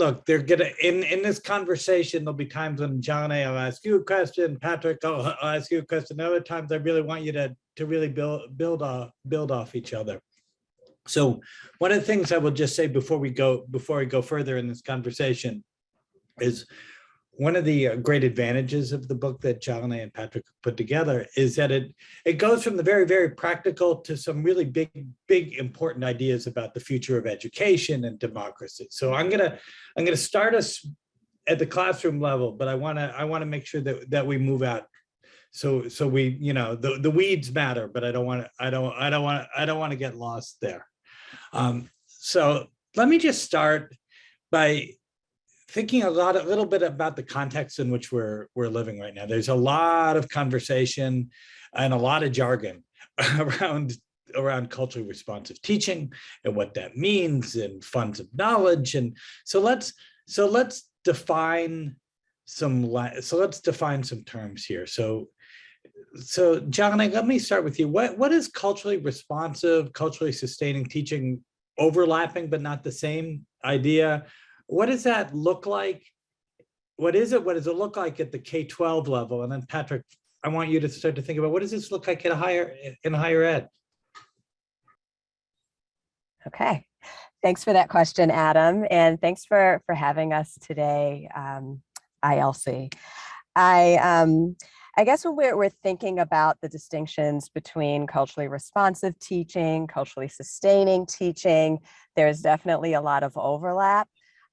look, they're gonna in this conversation, there'll be times when Jalene, I'll ask you a question, Patrick, I'll ask you a question. Other times I really want you to really build off each other. So one of the things I will just say before we go further in this conversation is one of the great advantages of the book that Jalene and Patrick put together is that it goes from the very, very practical to some really big important ideas about the future of education and democracy. So I'm gonna start us at the classroom level, but I wanna make sure that we move out. So we, the weeds matter, but I don't want to get lost there. So let me just start by thinking a little bit about the context in which we're living right now. There's a lot of conversation and a lot of jargon around culturally responsive teaching and what that means and funds of knowledge. And so let's define some terms here. So Jalene, let me start with you. What is culturally responsive, culturally sustaining teaching? Overlapping but not the same idea. What does that look like? What does it look like at the K-12 level? And then Patrick, I want you to start to think about, what does this look like in higher ed? Okay, thanks for that question, Adam, and thanks for having us today, ILC. I guess when we're thinking about the distinctions between culturally responsive teaching, culturally sustaining teaching, there's definitely a lot of overlap.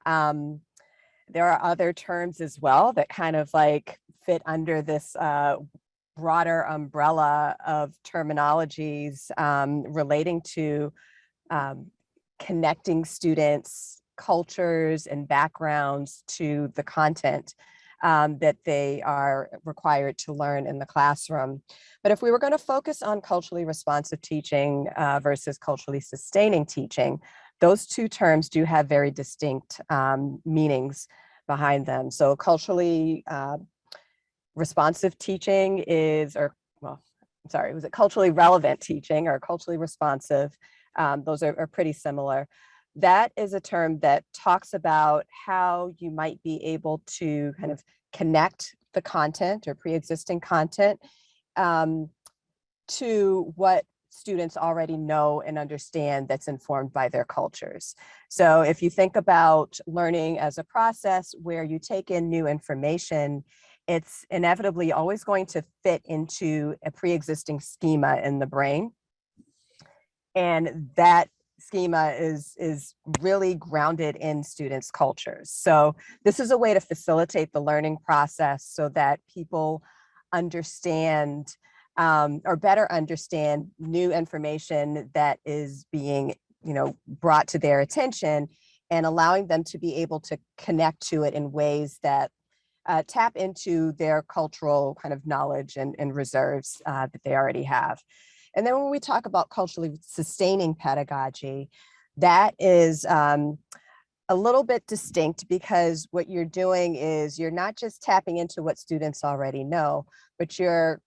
There are other terms as well that kind of like fit under this broader umbrella of terminologies relating to connecting students' cultures and backgrounds to the content that they are required to learn in the classroom. But if we were going to focus on culturally responsive teaching versus culturally sustaining teaching, those two terms do have very distinct meanings behind them. So culturally responsive teaching was it culturally relevant teaching or culturally responsive? Those are pretty similar. That is a term that talks about how you might be able to kind of connect the content or pre-existing content to what students already know and understand that's informed by their cultures. So if you think about learning as a process where you take in new information, it's inevitably always going to fit into a pre-existing schema in the brain. And that schema is really grounded in students' cultures. So this is a way to facilitate the learning process so that people understand or better understand new information that is being, brought to their attention and allowing them to be able to connect to it in ways that tap into their cultural kind of knowledge and reserves that they already have. And then when we talk about culturally sustaining pedagogy, that is a little bit distinct because what you're doing is you're not just tapping into what students already know, but you're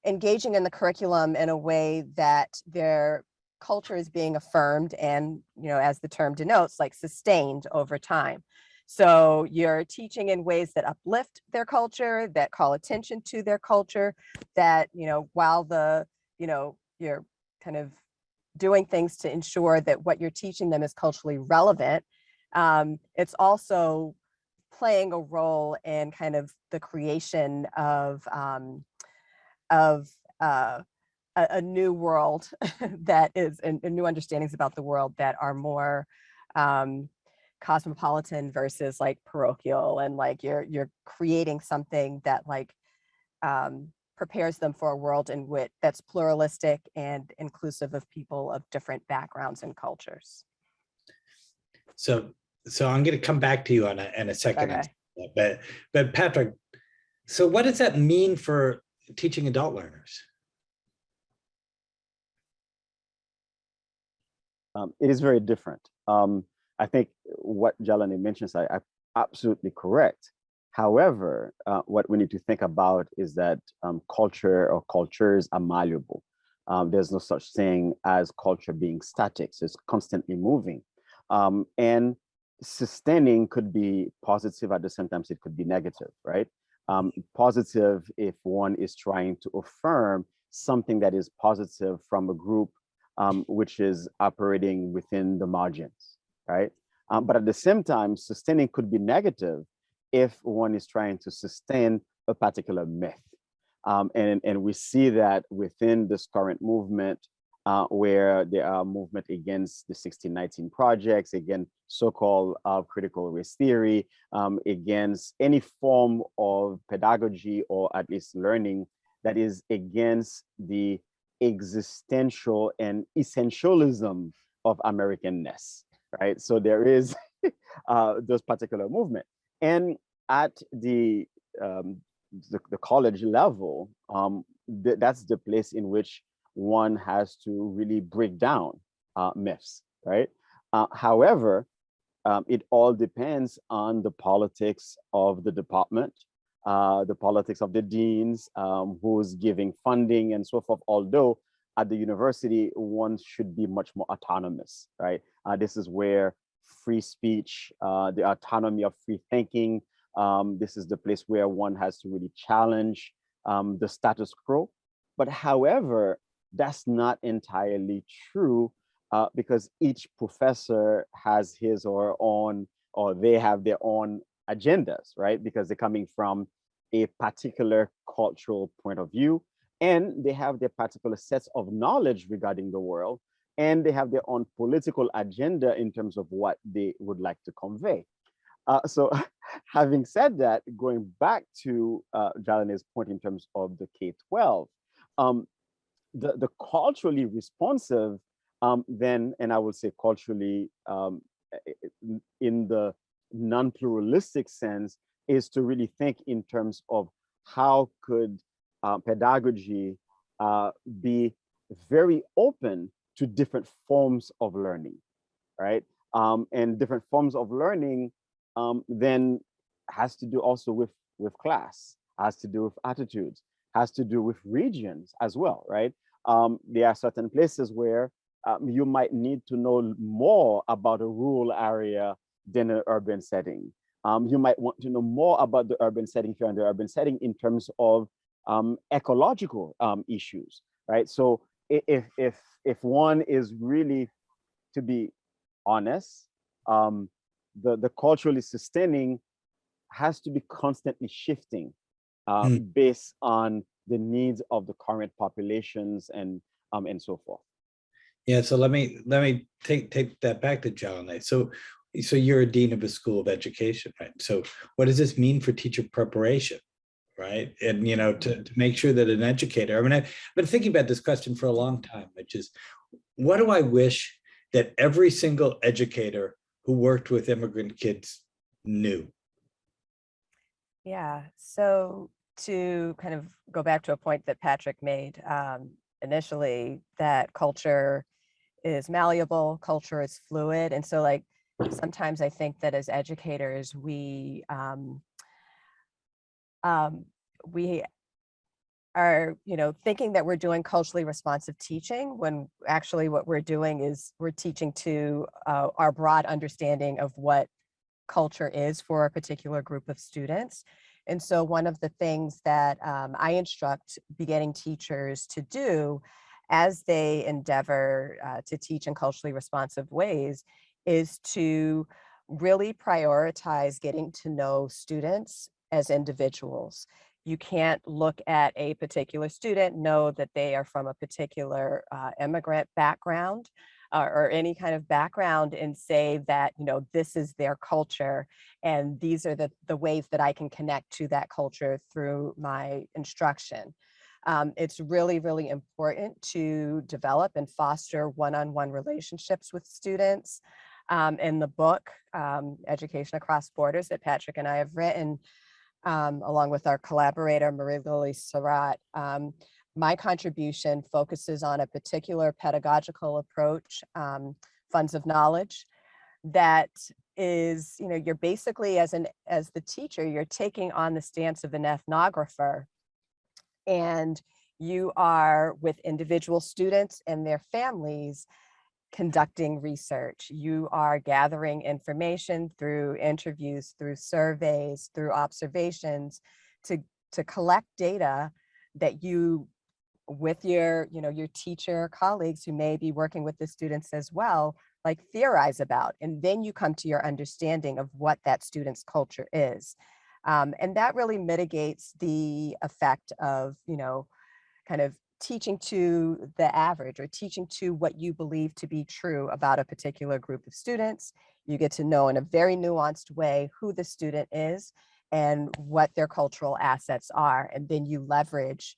engaging in the curriculum in a way that their culture is being affirmed and, as the term denotes, like sustained over time. So you're teaching in ways that uplift their culture, that call attention to their culture, that, while you're kind of doing things to ensure that what you're teaching them is culturally relevant, it's also playing a role in kind of the creation of a new world that is, and new understandings about the world that are more cosmopolitan versus like parochial, and like you're creating something that like prepares them for a world in which that's pluralistic and inclusive of people of different backgrounds and cultures. So I'm going to come back to you in a second. Okay. But Patrick, so what does that mean for teaching adult learners? It is very different. I think what Jalene mentions are absolutely correct. However, what we need to think about is that culture or cultures are malleable. There's no such thing as culture being static, so it's constantly moving. And sustaining could be positive, at the same time it could be negative, right? Positive if one is trying to affirm something that is positive from a group which is operating within the margins, right? But at the same time, sustaining could be negative if one is trying to sustain a particular myth. And we see that within this current movement, where there are movement against the 1619 projects, against so-called critical race theory, against any form of pedagogy or at least learning that is against the existential and essentialism of Americanness, right? So there is those particular movement. And at the college level, that's the place in which one has to really break down myths, right? However, it all depends on the politics of the department, the politics of the deans, who's giving funding and so forth, although at the university, one should be much more autonomous, right? This is where free speech, the autonomy of free thinking, this is the place where one has to really challenge the status quo. But however, that's not entirely true because each professor has his or her own, or they have their own agendas, right? Because they're coming from a particular cultural point of view, and they have their particular sets of knowledge regarding the world, and they have their own political agenda in terms of what they would like to convey. So having said that, going back to Jalene's point in terms of the K-12, the culturally responsive, then, and I would say culturally in the non-pluralistic sense, is to really think in terms of how could pedagogy be very open to different forms of learning, right? And different forms of learning then has to do also with class, has to do with attitudes, has to do with regions as well, right? There are certain places where you might need to know more about a rural area than an urban setting. You might want to know more about the urban setting here and the urban setting in terms of ecological issues, right? So if one is really, to be honest, the culturally sustaining has to be constantly shifting based on the needs of the current populations and so forth. Yeah, so let me take that back to Jalene. So you're a dean of a school of education, right? So what does this mean for teacher preparation, right? And to make sure that an educator, I mean, I've been thinking about this question for a long time, which is, what do I wish that every single educator who worked with immigrant kids knew? Yeah, so to kind of go back to a point that Patrick made initially, that culture is malleable, culture is fluid. And so like, sometimes I think that as educators, we are, thinking that we're doing culturally responsive teaching, when actually what we're doing is we're teaching to our broad understanding of what culture is for a particular group of students. And so one of the things that I instruct beginning teachers to do as they endeavor to teach in culturally responsive ways is to really prioritize getting to know students as individuals. You can't look at a particular student, know that they are from a particular immigrant background or any kind of background, and say that, this is their culture and these are the ways that I can connect to that culture through my instruction. It's really, really important to develop and foster one-on-one relationships with students. In the book, Education Across Borders, that Patrick and I have written, along with our collaborator, Marie-Lily Surratt, my contribution focuses on a particular pedagogical approach, funds of knowledge, that is, you're basically, as the teacher, you're taking on the stance of an ethnographer, and you are with individual students and their families, conducting research. You are gathering information through interviews, through surveys, through observations to collect data that you, with your, your teacher colleagues who may be working with the students as well, like theorize about. And then you come to your understanding of what that student's culture is. And that really mitigates the effect of, kind of teaching to the average or teaching to what you believe to be true about a particular group of students. You get to know in a very nuanced way who the student is and what their cultural assets are. And then you leverage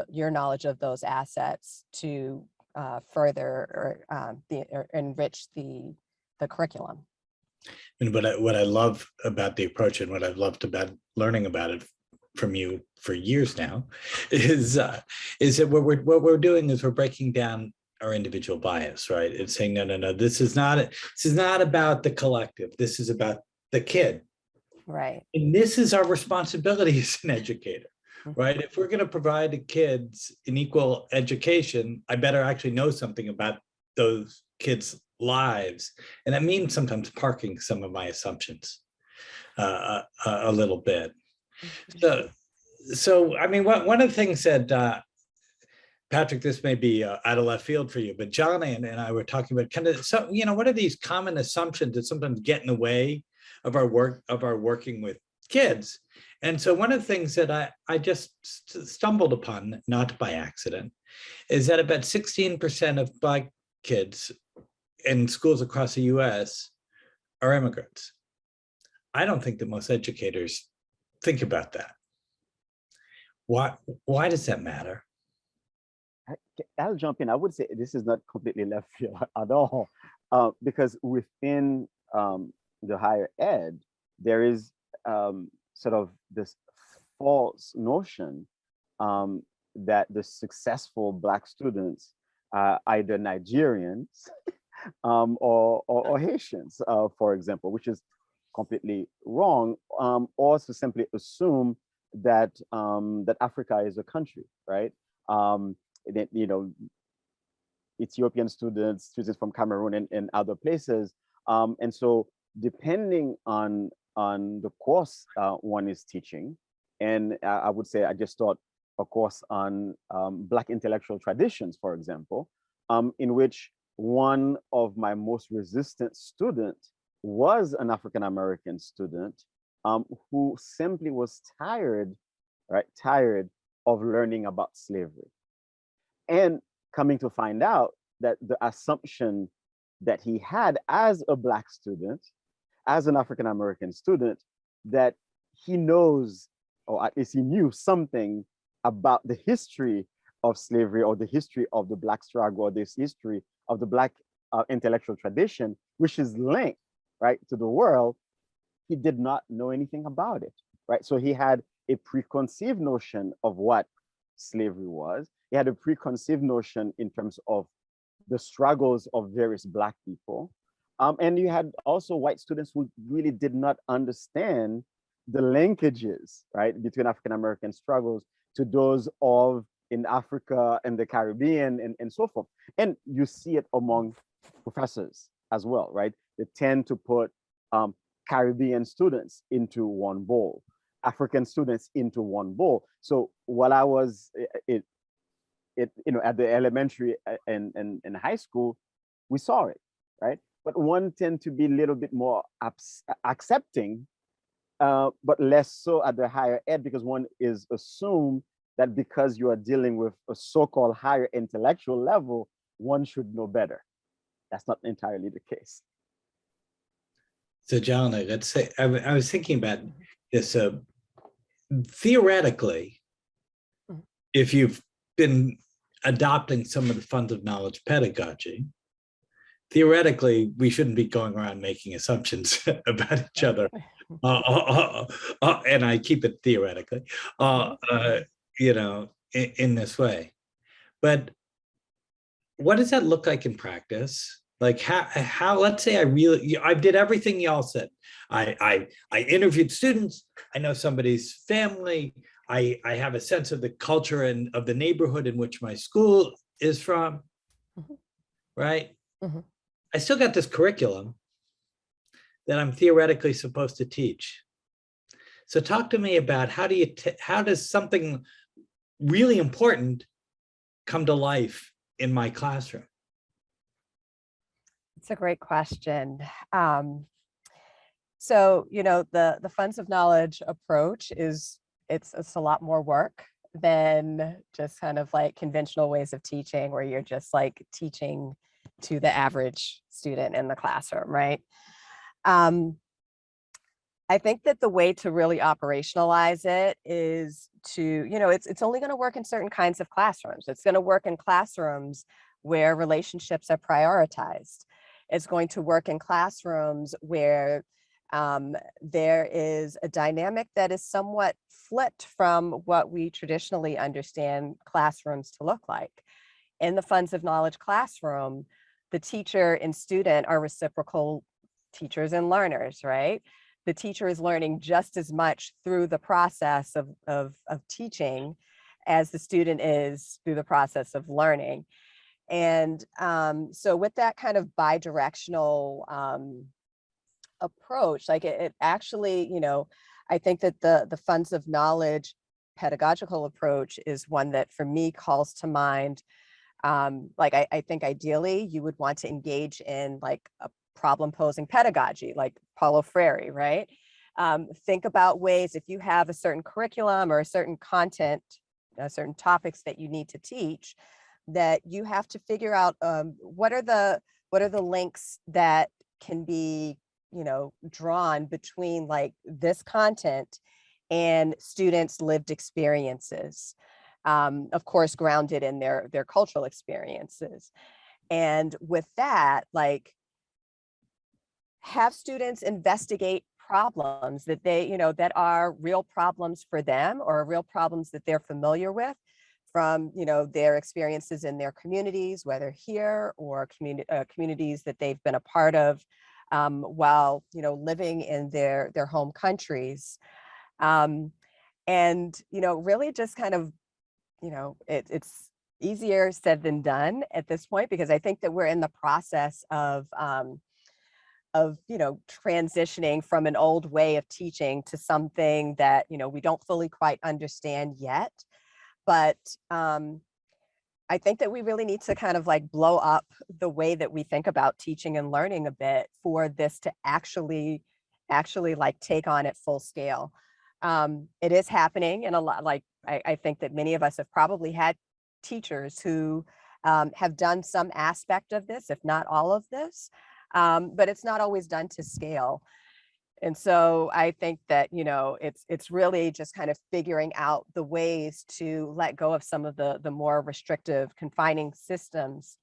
your knowledge of those assets to further or enrich the curriculum. And what I love about the approach and what I've loved about learning about it from you for years now is that what we're doing is we're breaking down our individual bias, right? It's saying, no, this is not about the collective. This is about the kid. Right. And this is our responsibility as an educator, right? If we're going to provide the kids an equal education, I better actually know something about those kids' lives. And that means sometimes parking some of my assumptions a little bit. So I mean, one of the things that, Patrick, this may be out of left field for you, but John and I were talking about kind of, so, what are these common assumptions that sometimes get in the way of our working with kids? And so one of the things that I just stumbled upon, not by accident, is that about 16% of Black kids in schools across the US are immigrants. I don't think that most educators think about that. Why does that matter? I'll jump in. I would say this is not completely left field at all, because within the higher ed, there is sort of this false notion that the successful Black students are either Nigerians or Haitians, for example, which is completely wrong, or to simply assume that that Africa is a country, right? That, Ethiopian students from Cameroon and other places, and so depending on the course one is teaching, and I would say I just taught a course on Black intellectual traditions, for example, in which one of my most resistant students was an African American student who simply was tired of learning about slavery. And coming to find out that the assumption that he had as a Black student, as an African American student, that he knows, or at least he knew something about the history of slavery or the history of the Black struggle or this history of the Black intellectual tradition, which is linked, right, to the world, he did not know anything about it, right? So he had a preconceived notion of what slavery was. He had a preconceived notion in terms of the struggles of various Black people. And you had also white students who really did not understand the linkages, right, between African American struggles to those of in Africa and the Caribbean and so forth. And you see it among professors as well, right? They tend to put Caribbean students into one bowl, African students into one bowl. So while I was at the elementary and high school, we saw it, right? But one tend to be a little bit more accepting, but less so at the higher ed, because one is assumed that because you are dealing with a so-called higher intellectual level, one should know better. That's not entirely the case. So John, let's say, I was thinking about this, theoretically, if you've been adopting some of the funds of knowledge pedagogy, theoretically, we shouldn't be going around making assumptions about each other. And I keep it theoretically, in this way. But what does that look like in practice? Like how let's say I did everything y'all said. I interviewed students. I know somebody's family. I have a sense of the culture and of the neighborhood in which my school is from, right? Mhm. I still got this curriculum that I'm theoretically supposed to teach. So talk to me about how does something really important come to life in my classroom? It's a great question. So, the funds of knowledge approach it's a lot more work than just kind of like conventional ways of teaching where you're just like teaching to the average student in the classroom, right? Um, I think that the way to really operationalize it is to, it's only going to work in certain kinds of classrooms. It's going to work in classrooms where relationships are prioritized. It's going to work in classrooms where there is a dynamic that is somewhat flipped from what we traditionally understand classrooms to look like. In the funds of knowledge classroom, the teacher and student are reciprocal teachers and learners, right? The teacher is learning just as much through the process of teaching as the student is through the process of learning. And so with that kind of bidirectional approach, like it actually, I think that the funds of knowledge pedagogical approach is one that for me calls to mind. Like I think ideally you would want to engage in like a problem posing pedagogy, like Paulo Freire, right? Think about ways if you have a certain curriculum or a certain content, certain topics that you need to teach, that you have to figure out what are the links that can be drawn between like this content and students' lived experiences. Of course, grounded in their cultural experiences. And with that, like have students investigate problems that that are real problems for them or real problems that they're familiar with from, their experiences in their communities, whether here or communities that they've been a part of while, living in their home countries. And, really just kind of, it's easier said than done at this point, because I think that we're in the process of transitioning from an old way of teaching to something that, we don't fully quite understand yet. But I think that we really need to kind of like blow up the way that we think about teaching and learning a bit for this to actually like take on at full scale. It is happening in a lot, like I think that many of us have probably had teachers who have done some aspect of this, if not all of this, but it's not always done to scale. And so I think that, it's really just kind of figuring out the ways to let go of some of the more restrictive, confining systems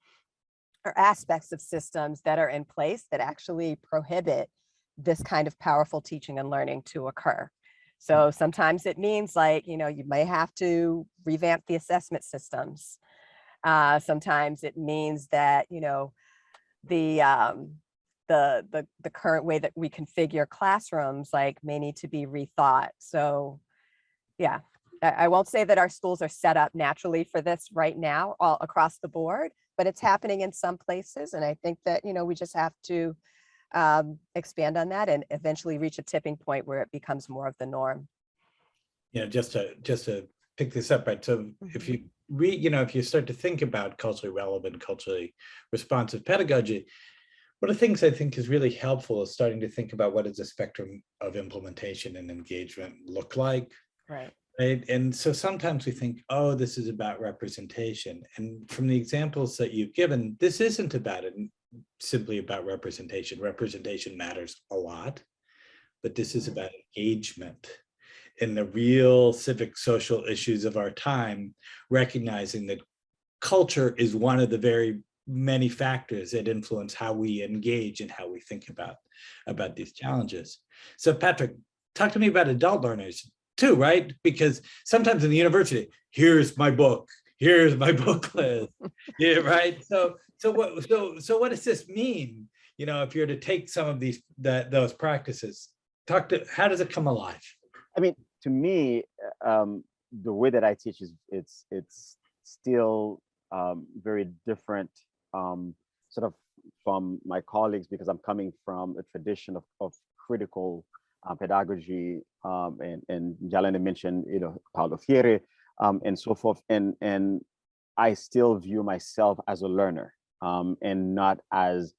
or aspects of systems that are in place that actually prohibit this kind of powerful teaching and learning to occur. So sometimes it means like, you may have to revamp the assessment systems. Sometimes it means that, the the current way that we configure classrooms like may need to be rethought. So yeah, I won't say that our schools are set up naturally for this right now all across the board, but it's happening in some places. And I think that, we just have to expand on that and eventually reach a tipping point where it becomes more of the norm. Just to pick this up, right? So if you read, if you start to think about culturally relevant, culturally responsive pedagogy, one of the things I think is really helpful is starting to think about what does the spectrum of implementation and engagement look like. Right. Right. And so sometimes we think, oh, this is about representation. And from the examples that you've given, this isn't about it simply about representation. Representation matters a lot, but this is about engagement in the real civic social issues of our time, recognizing that culture is one of the very many factors that influence how we engage and how we think about these challenges. So Patrick, talk to me about adult learners too, right? Because sometimes in the university, here's my book list, yeah, right? So what does this mean? If you're to take some of those practices, how does it come alive? I mean, to me, the way that I teach is it's still very different, sort of from my colleagues, because I'm coming from a tradition of critical pedagogy, and Jalene mentioned, Paulo Freire, and so forth. And I still view myself as a learner, and not as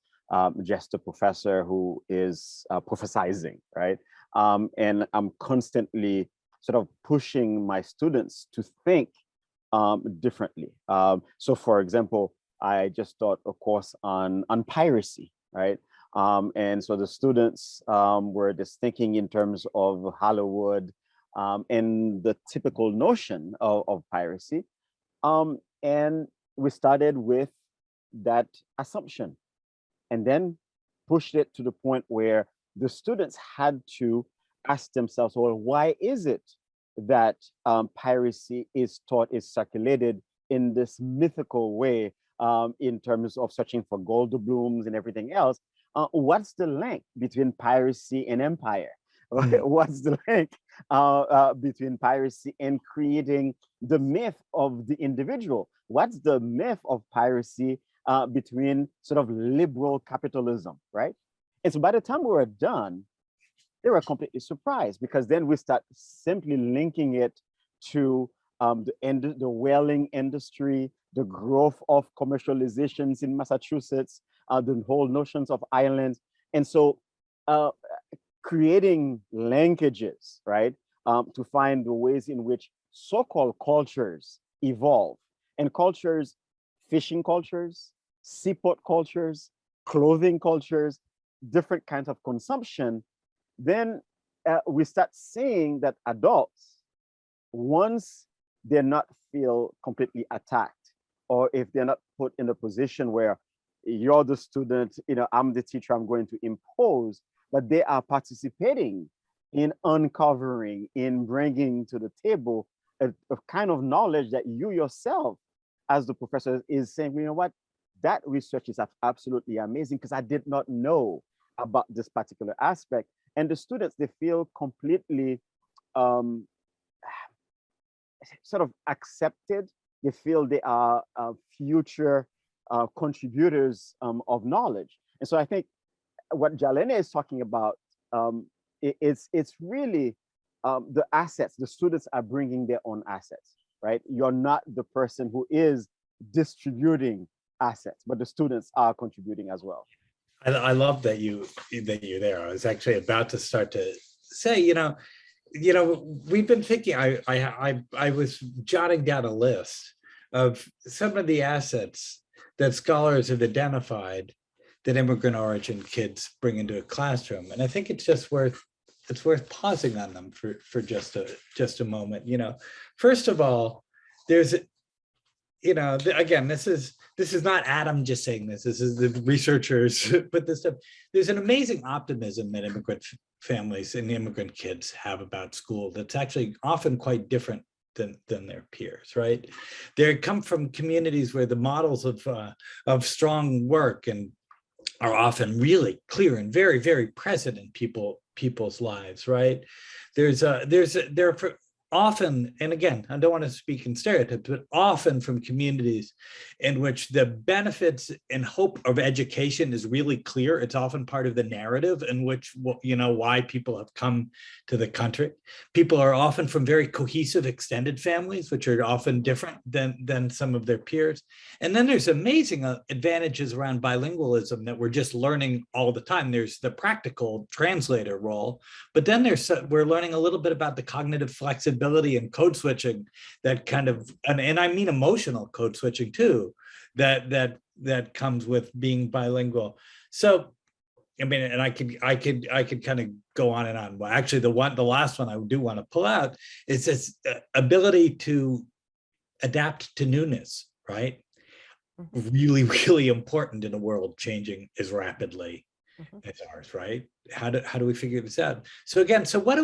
just a professor who is prophesizing, right? And I'm constantly sort of pushing my students to think differently. So for example, I just taught a course on piracy, right? And so the students were just thinking in terms of Hollywood, and the typical notion of piracy. And we started with that assumption, and then pushed it to the point where the students had to ask themselves, well, why is it that piracy is taught, is circulated in this mythical way, in terms of searching for gold doubloons and everything else? What's the link between piracy and empire? What's the link between piracy and creating the myth of the individual? What's the myth of piracy between sort of liberal capitalism, right? And so by the time we were done, they were completely surprised, because then we start simply linking it to the whaling industry, the growth of commercializations in Massachusetts, the whole notions of islands. And so creating linkages, right, to find the ways in which so-called cultures evolve. And cultures, fishing cultures, seaport cultures, clothing cultures, different kinds of consumption, then we start seeing that adults, once they're not feel completely attacked, or if they're not put in a position where you're the student, I'm the teacher, I'm going to impose, but they are participating in uncovering, in bringing to the table a kind of knowledge that you yourself, as the professor, is saying, you know what, that research is absolutely amazing, because I did not know about this particular aspect. And the students, they feel completely sort of accepted. They feel they are future contributors of knowledge. And so I think what Jalene is talking about, it's really the assets. The students are bringing their own assets, right? You're not the person who is distributing assets, but the students are contributing as well. I love that you're there. I was actually about to start to say, we've been thinking. I was jotting down a list of some of the assets that scholars have identified that immigrant origin kids bring into a classroom, and I think it's just worth pausing on them for just a moment. First of all, there's again, this is not Adam just saying this. This is the researchers put this stuff. There's an amazing optimism that immigrant families and immigrant kids have about school that's actually often quite different than their peers, right? They come from communities where the models of strong work and are often really clear and very, very present in people's lives, right? They're often, and again, I don't want to speak in stereotypes, but often from communities in which the benefits and hope of education is really clear. It's often part of the narrative in which, why people have come to the country. People are often from very cohesive extended families, which are often different than some of their peers. And then there's amazing advantages around bilingualism that we're just learning all the time. There's the practical translator role, but then we're learning a little bit about the cognitive flexibility and code switching that kind of, and I mean emotional code switching too, that comes with being bilingual. So, I mean, and I could kind of go on and on. Well, actually, the last one I do want to pull out is this ability to adapt to newness, right? Really, really important in a world changing as rapidly as ours, right? How do we figure this out? So again, what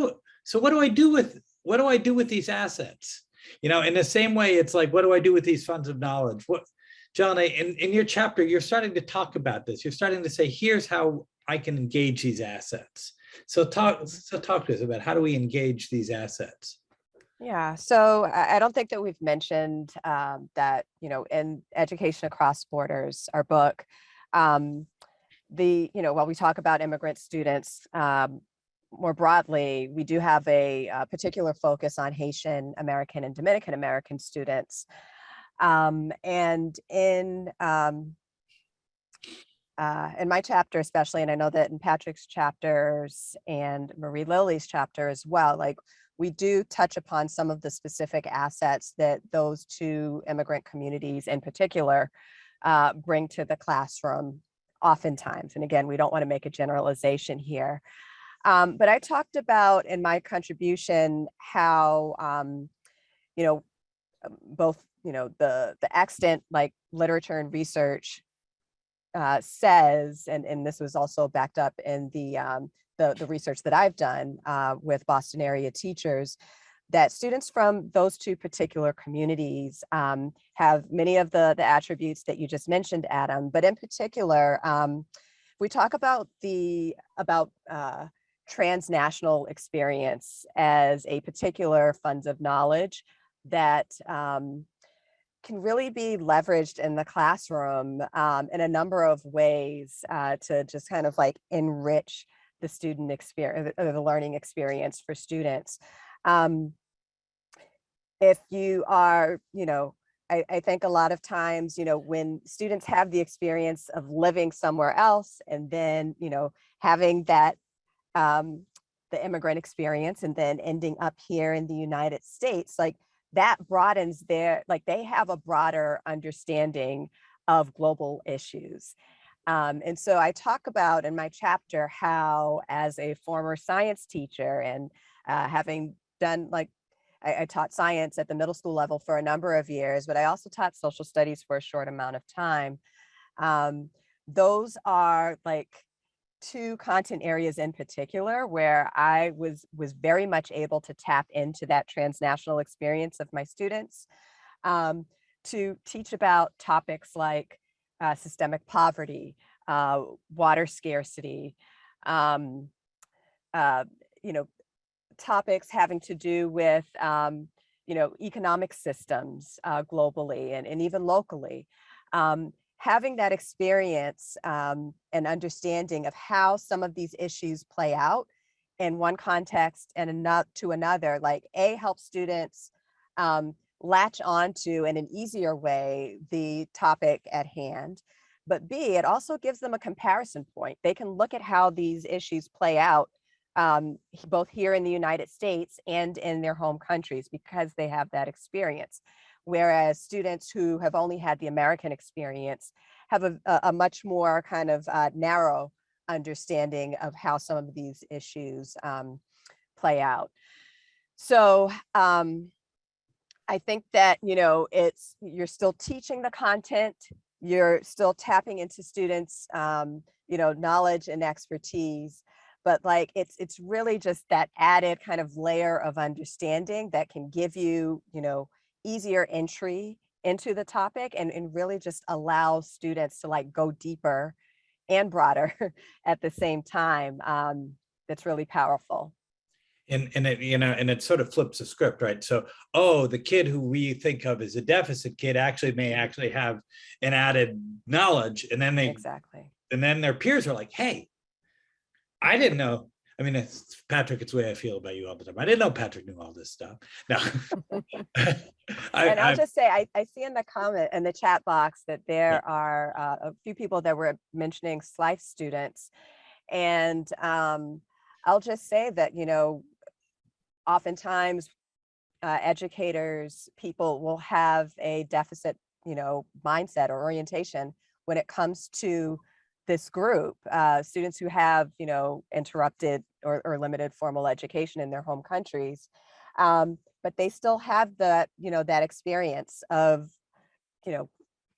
do I do with these assets? In the same way, it's like, what do I do with these funds of knowledge? Jalene, in your chapter, you're starting to talk about this. You're starting to say, here's how I can engage these assets. So talk to us about how do we engage these assets? Yeah, so I don't think that we've mentioned that, in Education Across Borders, our book, while we talk about immigrant students, more broadly, we do have a particular focus on Haitian American and Dominican American students. And in my chapter especially, and I know that in Patrick's chapters and Marie Lily's chapter as well, like we do touch upon some of the specific assets that those two immigrant communities in particular bring to the classroom oftentimes. And again, we don't want to make a generalization here. But I talked about in my contribution how, both, the extant like literature and research says, and this was also backed up in the research that I've done with Boston area teachers, that students from those two particular communities have many of the attributes that you just mentioned, Adam, but in particular, we talk about transnational experience as a particular fund of knowledge that can really be leveraged in the classroom in a number of ways to just kind of like enrich the student experience, or the learning experience for students. If you are, I think a lot of times, when students have the experience of living somewhere else and then, having that, the immigrant experience and then ending up here in the United States, like that broadens they have a broader understanding of global issues. And so I talk about in my chapter how, as a former science teacher and having done I taught science at the middle school level for a number of years, but I also taught social studies for a short amount of time. Those are like two content areas in particular where I was very much able to tap into that transnational experience of my students to teach about topics like systemic poverty, water scarcity, topics having to do with, economic systems globally and even locally. Having that experience and understanding of how some of these issues play out in one context and to another, help students latch onto in an easier way the topic at hand. But B, it also gives them a comparison point. They can look at how these issues play out both here in the United States and in their home countries because they have that experience. Whereas students who have only had the American experience have a much more kind of narrow understanding of how some of these issues play out. So I think that, you're still teaching the content, you're still tapping into students, knowledge and expertise, but it's really just that added kind of layer of understanding that can give you, easier entry into the topic and really just allow students to go deeper and broader at the same time. That's really powerful. And it, and it sort of flips the script, right? So, the kid who we think of as a deficit kid may actually have an added knowledge, and then and then their peers are like, hey, I didn't know. I mean, Patrick, it's the way I feel about you all the time. I didn't know Patrick knew all this stuff. No. I'll just say, I see in the chat box that there are a few people that were mentioning SLIFE students. And I'll just say that, oftentimes educators, people will have a deficit, mindset or orientation when it comes to this group, students who have, interrupted or limited formal education in their home countries, but they still have that, that experience of,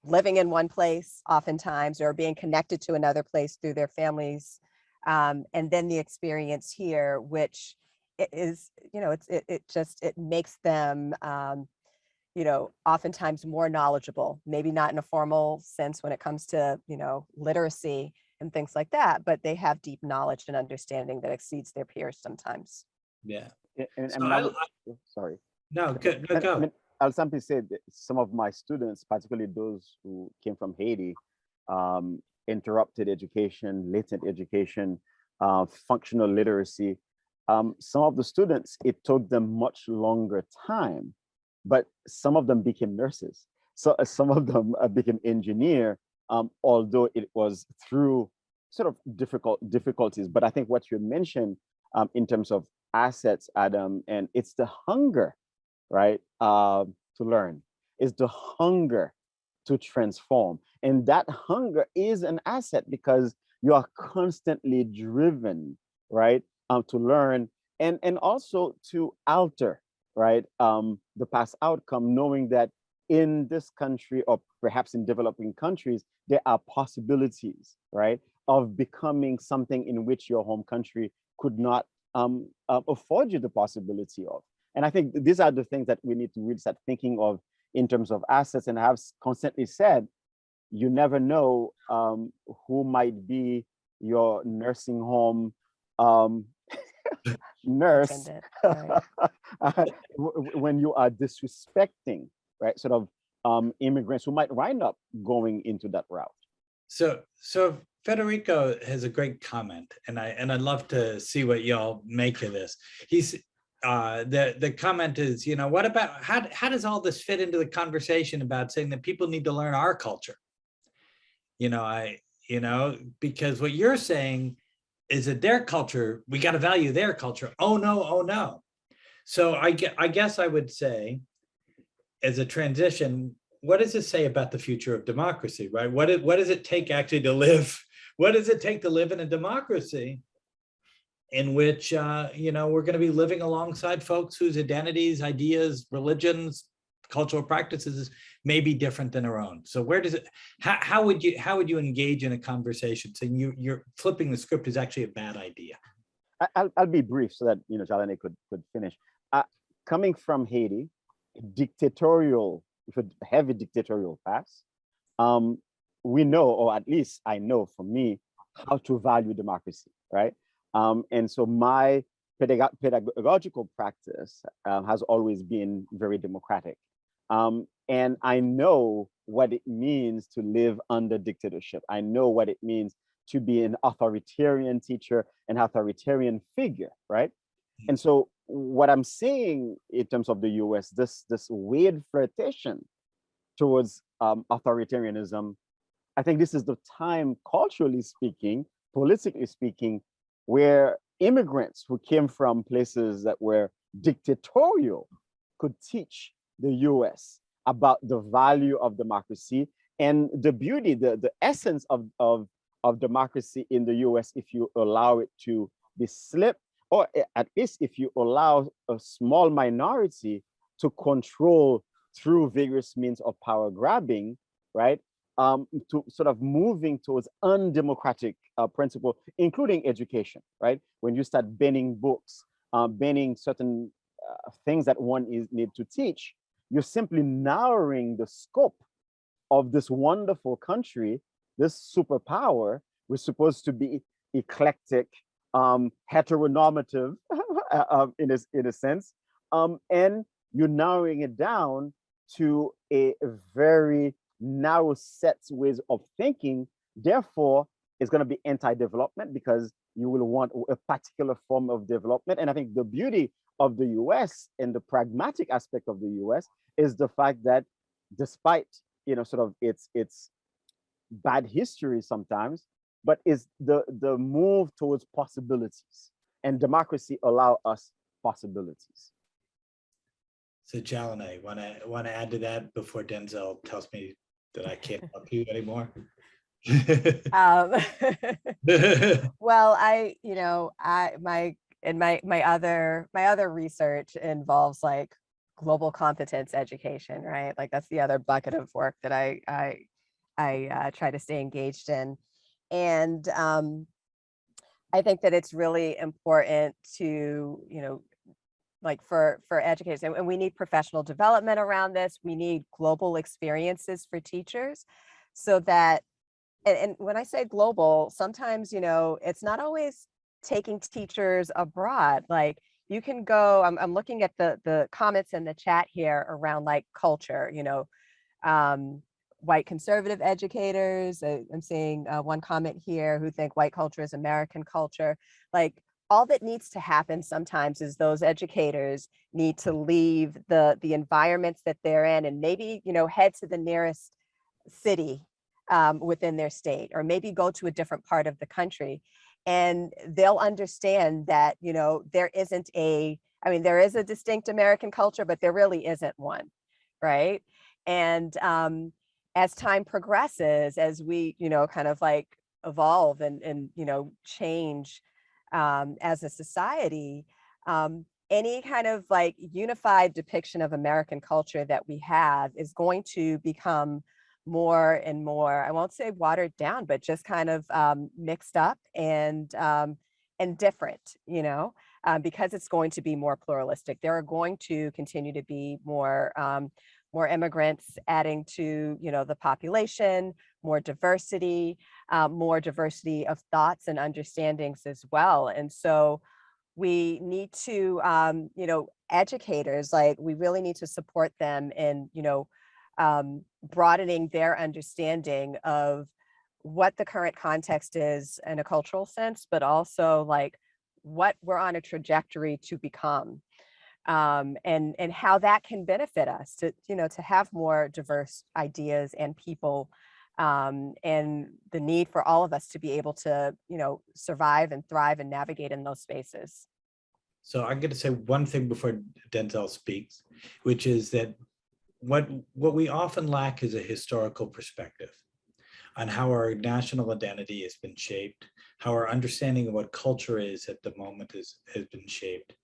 living in one place oftentimes or being connected to another place through their families, and then the experience here, which is, it makes them, oftentimes more knowledgeable, maybe not in a formal sense when it comes to, literacy and things like that, but they have deep knowledge and understanding that exceeds their peers sometimes. Yeah. Sorry. No, good. Go. I'll simply say that some of my students, particularly those who came from Haiti, interrupted education, latent education, functional literacy. Some of the students, it took them much longer time, but some of them became nurses. So some of them became engineer, although it was through sort of difficulties. But I think what you mentioned in terms of assets, Adam, and it's the hunger, right, to learn. It's the hunger to transform. And that hunger is an asset because you are constantly driven, right, to learn and also to alter, right, the past outcome, knowing that in this country or perhaps in developing countries, there are possibilities, right, of becoming something in which your home country could not afford you the possibility of. And I think these are the things that we need to really start thinking of in terms of assets. And I have constantly said, you never know who might be your nursing home nurse when you are disrespecting, right, sort of immigrants who might wind up going into that route. So Federico has a great comment, and I'd love to see what y'all make of this. He's the comment is, you know, what about how does all this fit into the conversation about saying that people need to learn our culture? You know, because what you're saying is that their culture, we got to value their culture. Oh no, oh no. So I guess I would say, as a transition, what does it say about the future of democracy, right? What does it take actually to live? What does it take to live in a democracy in which, you know, we're going to be living alongside folks whose identities, ideas, religions, cultural practices may be different than our own. So where does it, how would you engage in a conversation saying you're flipping the script is actually a bad idea? I'll be brief so that, you know, Jalene could finish. Coming from Haiti, dictatorial, with a heavy dictatorial past, we know, or at least I know for me, how to value democracy, right? And so my pedagogical practice has always been very democratic. And I know what it means to live under dictatorship. I know what it means to be an authoritarian teacher, an authoritarian figure, right? And so what I'm saying in terms of the US, this weird flirtation towards authoritarianism, I think this is the time, culturally speaking, politically speaking, where immigrants who came from places that were dictatorial could teach the US about the value of democracy and the beauty, the essence of democracy in the US if you allow it to be slipped, or at least if you allow a small minority to control through various means of power grabbing, right? To sort of moving towards undemocratic principle, including education, right? When you start banning books, banning certain things that one need to teach, you're simply narrowing the scope of this wonderful country, this superpower. We're supposed to be eclectic, heteronormative in a sense, and you're narrowing it down to a very narrow set ways of thinking. Therefore, it's going to be anti-development because you will want a particular form of development. And I think the beauty of the US and the pragmatic aspect of the US is the fact that despite, you know, sort of its bad history sometimes, but is the move towards possibilities, and democracy allow us possibilities. So Jalene, want to add to that before Denzel tells me that I can't help you anymore? Well, my other research involves like global competence education, right? Like that's the other bucket of work that I try to stay engaged in. And I think that it's really important to, you know, like for educators, and we need professional development around this. We need global experiences for teachers so that, and when I say global, sometimes, you know, it's not always taking teachers abroad. Like you can go, I'm looking at the comments in the chat here around like culture, you know, white conservative educators. I'm seeing one comment here who think white culture is American culture. Like, all that needs to happen sometimes is those educators need to leave the environments that they're in and maybe, you know, head to the nearest city within their state, or maybe go to a different part of the country, and they'll understand that, you know, there isn't a, I mean, there is a distinct American culture, but there really isn't one, right? And as time progresses, as we, you know, kind of like evolve and you know, change as a society, any kind of like unified depiction of American culture that we have is going to become more and more, I won't say watered down, but just kind of mixed up and different, you know, because it's going to be more pluralistic. There are going to continue to be more more immigrants adding to, you know, the population, more diversity of thoughts and understandings as well. And so we need to, you know, educators, like, we really need to support them in, you know, broadening their understanding of what the current context is in a cultural sense, but also like what we're on a trajectory to become, and how that can benefit us to, you know, to have more diverse ideas and people, and the need for all of us to be able to, you know, survive and thrive and navigate in those spaces. So I'm going to say one thing before Denzel speaks, which is that what we often lack is a historical perspective on how our national identity has been shaped, how our understanding of what culture is at the moment has been shaped.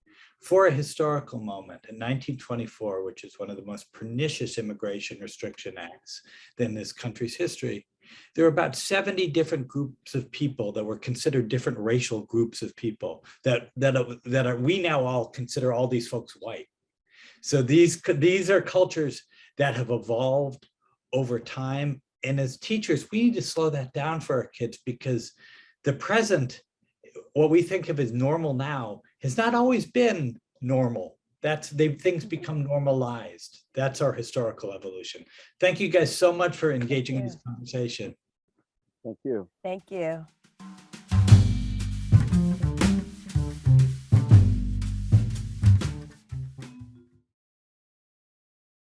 For a historical moment in 1924, which is one of the most pernicious immigration restriction acts in this country's history, there were about 70 different groups of people that were considered different racial groups of people that we now all consider all these folks white. So these are cultures that have evolved over time. And as teachers, we need to slow that down for our kids, because the present, what we think of as normal now, has not always been normal. Things become normalized. That's our historical evolution. Thank you guys so much for engaging in this conversation. Thank you. Thank you.